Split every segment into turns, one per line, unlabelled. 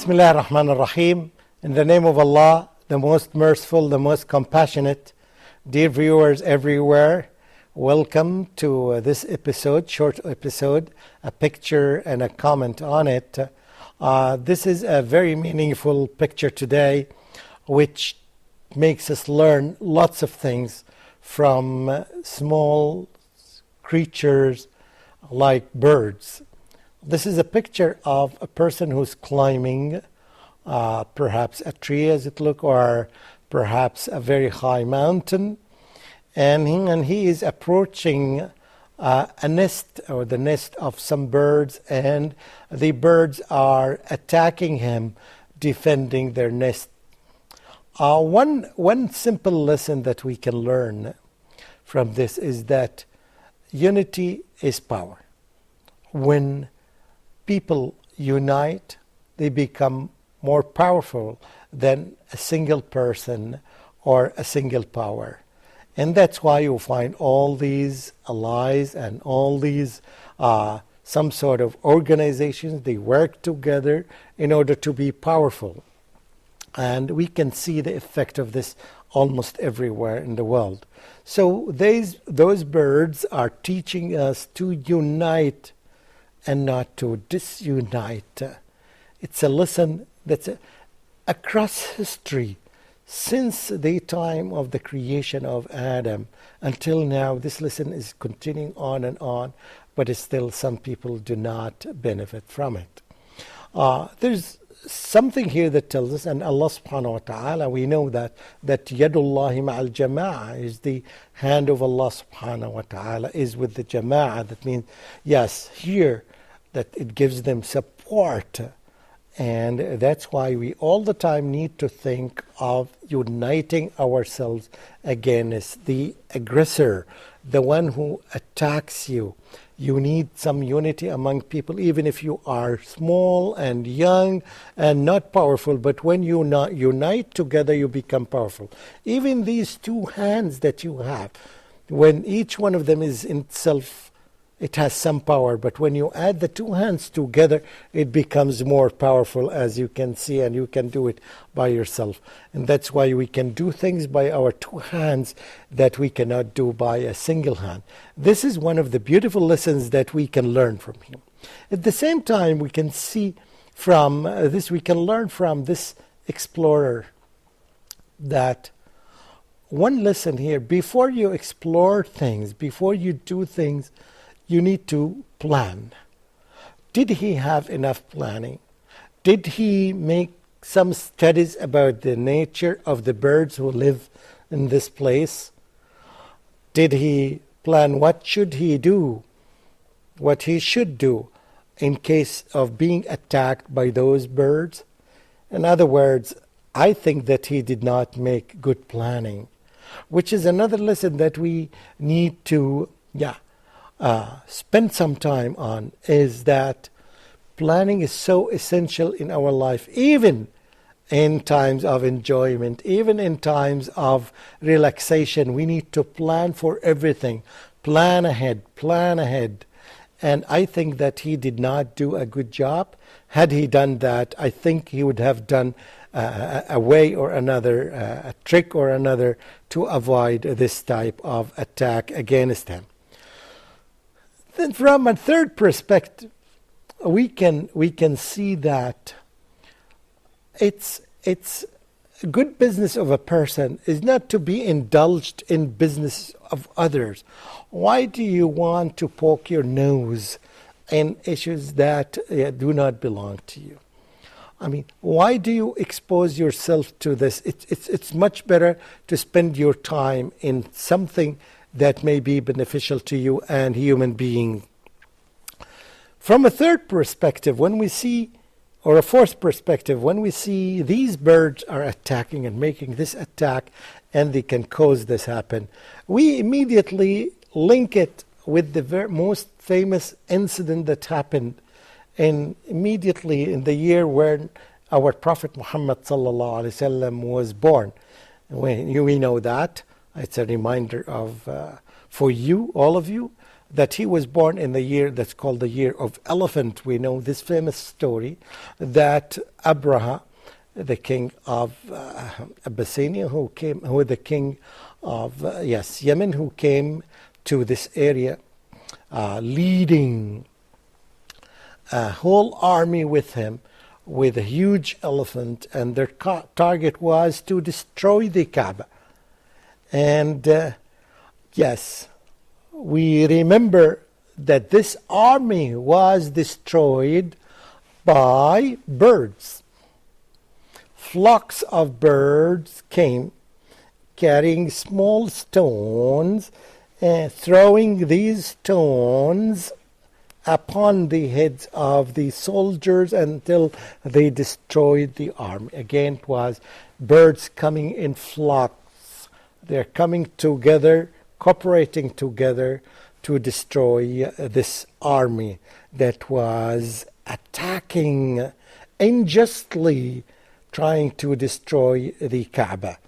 Bismillah ar-Rahman ar-Rahim. In the name of Allah, the most merciful, the most compassionate. Dear viewers everywhere, welcome to this episode, short episode, a picture and a comment on it. This is a very meaningful picture today, which makes us learn lots of things from small creatures like birds. This is a picture of a person who's climbing perhaps a tree as it looks, or perhaps a very high mountain, and he is approaching a nest, or the nest of some birds, and the birds are attacking him, defending their nest. One simple lesson that we can learn from this is that unity is power. When people unite, they become more powerful than a single person or a single power. And that's why you find all these allies and all these some sort of organizations, they work together in order to be powerful. And we can see the effect of this almost everywhere in the world. So those birds are teaching us to unite and not to disunite. It's a lesson that's across history, since the time of the creation of Adam until now. This lesson is continuing on, but still some people do not benefit from it. There's something here that tells us, and Allah subhanahu wa ta'ala, we know that yadullahi ma'al jama'ah is the hand of Allah subhanahu wa ta'ala is with the jama'ah. That means, yes, here that it gives them support. And that's why we all the time need to think of uniting ourselves against the aggressor, the one who attacks you. You need some unity among people, even if you are small and young and not powerful. But when you not unite together, you become powerful. Even these two hands that you have, when each one of them is in itself, it has some power, but when you add the two hands together, it becomes more powerful, as you can see, and you can do it by yourself. And that's why we can do things by our two hands that we cannot do by a single hand. This is one of the beautiful lessons that we can learn from him. At the same time, we can see from this, we can learn from this explorer that one lesson here: before you explore things, before you do things, you need to plan. Did he have enough planning? Did he make some studies about the nature of the birds who live in this place? Did he plan what should he do, what he should do in case of being attacked by those birds? In other words, I think that he did not make good planning, which is another lesson that we need to spend some time on, is that planning is so essential in our life, even in times of enjoyment, even in times of relaxation. We need to plan for everything. Plan ahead. And I think that he did not do a good job. Had he done that, I think he would have done a way or another, a trick or another, to avoid this type of attack against him. Then from a third perspective, we can see that it's good business of a person is not to be indulged in business of others. Why do you want to poke your nose in issues that do not belong to you? I mean, why do you expose yourself to this? It's much better to spend your time in something that may be beneficial to you and human being. From a third perspective, when we see, or a fourth perspective, when we see these birds are attacking and making this attack, and they can cause this happen, we immediately link it with the most famous incident that happened immediately in the year when our Prophet Muhammad sallallahu alaihi wasallam was born. We know that. It's a reminder of for you, all of you, that he was born in the year that's called the year of elephant. We know this famous story that Abraha, the king of Abyssinia, who was the king of Yemen, who came to this area leading a whole army with him, with a huge elephant, and their target was to destroy the Kaaba. And yes, we remember that this army was destroyed by birds. Flocks of birds came carrying small stones and throwing these stones upon the heads of the soldiers until they destroyed the army. Again, it was birds coming in flocks. They're coming together, cooperating together to destroy this army that was attacking unjustly, trying to destroy the Kaaba.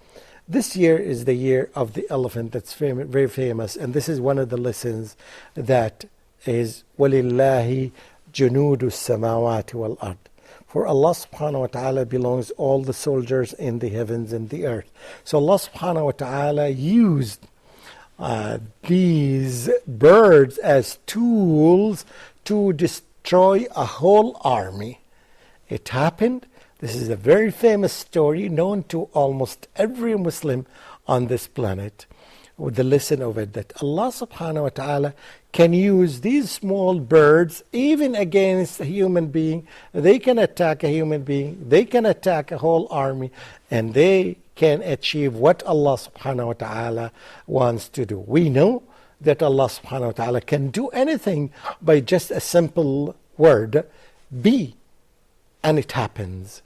This year is the year of the elephant. That's very famous, and this is one of the lessons that is وَلِلَّهِ جُنُودُ السَّمَاوَاتِ وَالْأَرْضِ. For Allah subhanahu wa ta'ala belongs all the soldiers in the heavens and the earth. So Allah subhanahu wa ta'ala used these birds as tools to destroy a whole army. It happened. This is a very famous story known to almost every Muslim on this planet, with the lesson of it that Allah subhanahu wa ta'ala can use these small birds even against a human being. They can attack a human being, they can attack a whole army, and they can achieve what Allah subhanahu wa ta'ala wants to do. We know that Allah subhanahu wa ta'ala can do anything by just a simple word, be, and it happens.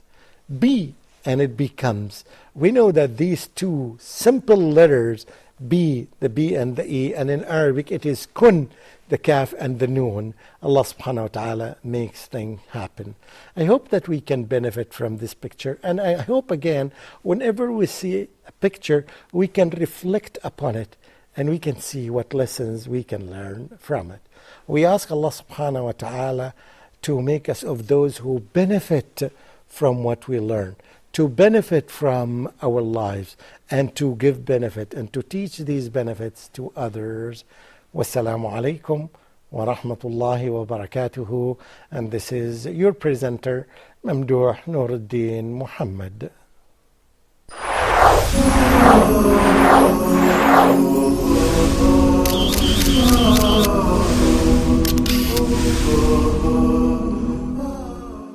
Be, and it becomes. We know that these two simple letters, B, the B and the E, and in Arabic it is kun, the kaf and the noon. Allah subhanahu wa ta'ala makes things happen. I hope that we can benefit from this picture, and I hope again, whenever we see a picture, we can reflect upon it, and we can see what lessons we can learn from it. We ask Allah subhanahu wa ta'ala to make us of those who benefit from what we learn, to benefit from our lives, and to give benefit and to teach these benefits to others. Wassalamu alaikum wa rahmatullahi wa barakatuhu. And this is your presenter, Mamdouh Nuruddin Muhammad.